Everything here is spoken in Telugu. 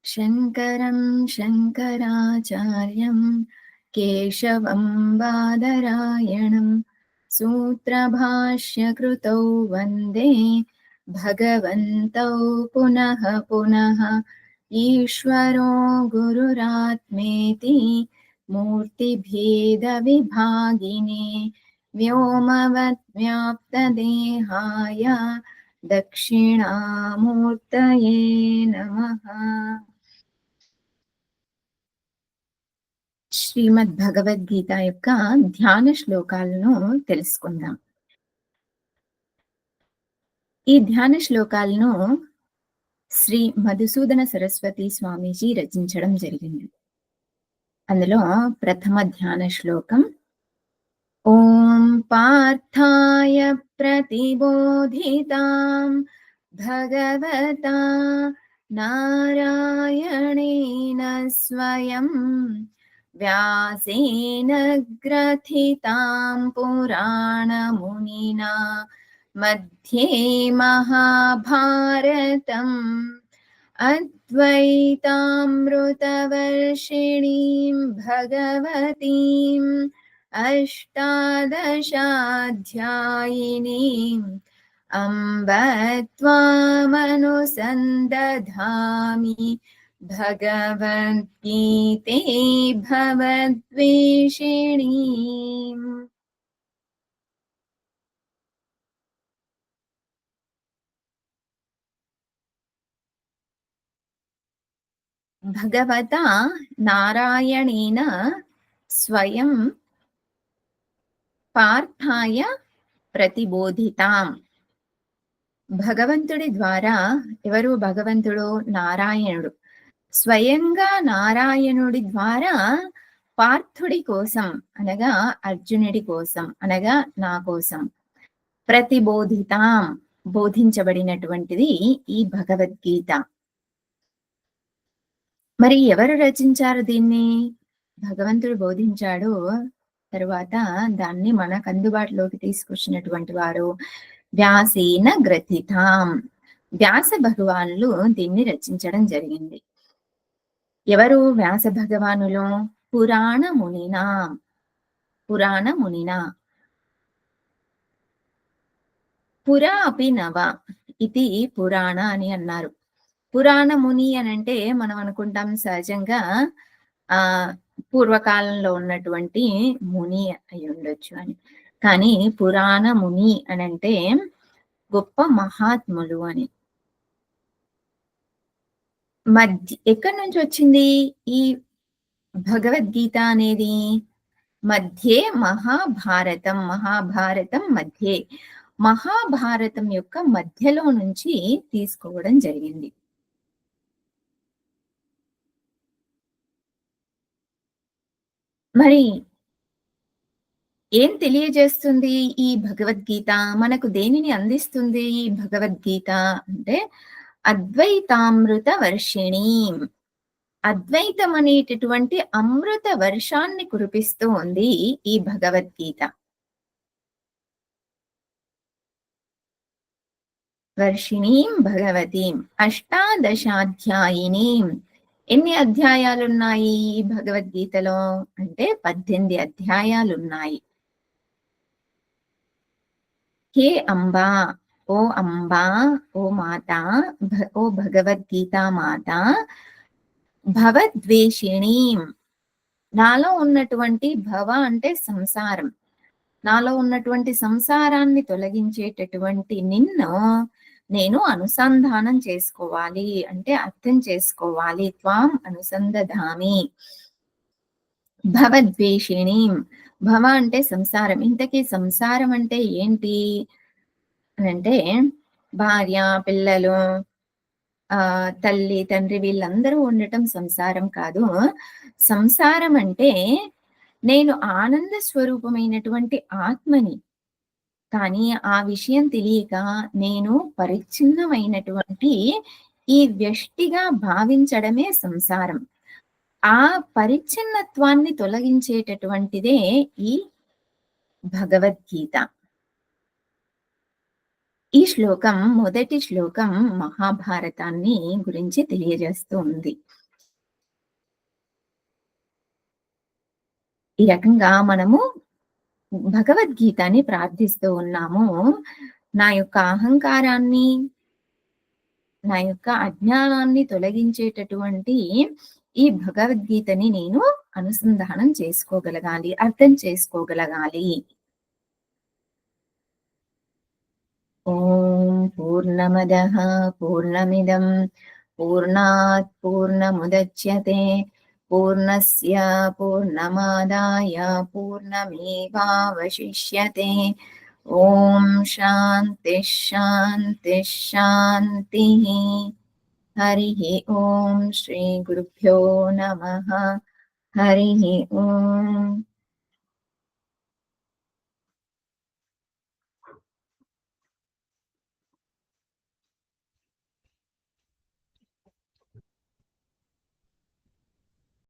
शङ्करं शङ्कराचार्यं केशवं बादरायणं सूत्रभाष्यकृतौ वन्दे भगवन्तौ पुनः पुनः। ईश्वरो गुरुरात्मेति मूर्तिभेदविभागिने व्योमवद्व्याप्तदेहाय दक्षिणामूर्तये नमः। శ్రీమద్ భగవద్గీత యొక్క ధ్యాన శ్లోకాలను తెలుసుకుందాం. ఈ ధ్యాన శ్లోకాలను శ్రీ మధుసూదన సరస్వతి స్వామీజీ రచించడం జరిగింది. అందులో ప్రథమ ధ్యాన శ్లోకం ఓం పార్థాయ ప్రతిబోధితాం భగవతా నారాయణేన స్వయం వ్యాసేన గ్రథితాం పురాణమునినా మధ్యే మహాభారతం అద్వైతామృతవర్షిణీం భగవతీం అష్టాదశాధ్యాయినీం అంబ త్వామనుసందధామి భగవద్గీతే భవద్వేషిణీం. భగవతా నారాయణేన స్వయం పార్థాయ ప్రతిబోధితాం. భగవంతుడి ద్వారా, ఎవరు భగవంతుడు? నారాయణుడు. స్వయంగా నారాయణుడి ద్వారా పార్థుడి కోసం అనగా అర్జునుడి కోసం అనగా నా కోసం ప్రతిబోధితాం బోధించబడినటువంటిది ఈ భగవద్గీత. మరి ఎవరు రచించారు దీన్ని? భగవంతుడు బోధించాడు. తరువాత దాన్ని మనకు అందుబాటులోకి తీసుకొచ్చినటువంటి వారు వ్యాసేన గ్రథితాం. వ్యాస భగవానులు దీన్ని రచించడం జరిగింది. ఎవరు వ్యాస భగవానులు? పురాణ మునినా. పురాణ మునినా పురా అపి నవ ఇది పురాణ అని అన్నారు. పురాణ ముని అని అంటే మనం అనుకుంటాం సహజంగా పూర్వకాలంలో ఉన్నటువంటి ముని అయి ఉండొచ్చు అని. కానీ పురాణ ముని అని అంటే గొప్ప మహాత్ములు అని. ఎక్కడి నుంచి వచ్చింది ఈ భగవద్గీత అనేది? మధ్యే మహాభారతం. మహాభారతం మధ్యే, మహాభారతం యొక్క మధ్యలో నుంచి తీసుకోవడం జరిగింది. మరి ఏం తెలియజేస్తుంది ఈ భగవద్గీత? మనకు దేనిని అందిస్తుంది ఈ భగవద్గీత అంటే అద్వైతామృత వర్షిణి. అద్వైతం అనేటటువంటి అమృత వర్షాన్ని కురిపిస్తూ ఉంది ఈ భగవద్గీత. వర్షిణీం భగవతీం అష్టాదశాధ్యాయినీం. ఎన్ని అధ్యాయాలున్నాయి ఈ భగవద్గీతలో అంటే 18 అధ్యాయాలున్నాయి. హే అంబా, ఓ అంబా, ఓ మాత, ఓ భగవద్గీత మాత, భవద్వేషిణీం. నాలో ఉన్నటువంటి భవ అంటే సంసారం, నాలో ఉన్నటువంటి సంసారాన్ని తొలగించేటటువంటి నిన్ను నేను అనుసంధానం చేసుకోవాలి అంటే అర్థం చేసుకోవాలి. త్వాం అనుసంధామి. భవద్వేషిణి. భవ అంటే సంసారం. ఇంతకీ సంసారం అంటే ఏంటి అంటే భార్య, పిల్లలు, తల్లి, తండ్రి వీళ్ళందరూ ఉండటం సంసారం కాదు. సంసారం అంటే నేను ఆనంద స్వరూపమైనటువంటి ఆత్మని, కానీ ఆ విషయం తెలియక నేను పరిచ్ఛిన్నమైనటువంటి ఈ వ్యష్టిగా భావించడమే సంసారం. ఆ పరిచ్ఛిన్నత్వాన్ని తొలగించేటటువంటిదే ఈ భగవద్గీత. ఈ శ్లోకం మొదటి శ్లోకం మహాభారతాన్ని గురించి తెలియజేస్తూ ఉంది. ఈ రకంగా మనము భగవద్గీతని ప్రార్థిస్తూ ఉన్నాము. నా యొక్క అహంకారాన్ని, నా యొక్క అజ్ఞానాన్ని తొలగించేటటువంటి ఈ భగవద్గీతని నేను అనుసంధానం చేసుకోగలగాలి, అర్థం చేసుకోగలగాలి. ఓం పూర్ణమదః పూర్ణమిదం పూర్ణాత్ పూర్ణముదచ్యతే పూర్ణస్య పూర్ణమాదాయ పూర్ణమేవావశిష్యతే. ఓం శాంతి శాంతి శాంతిః. హరిః ఓం శ్రీ గురుభ్యో నమః. హరిః ఓం.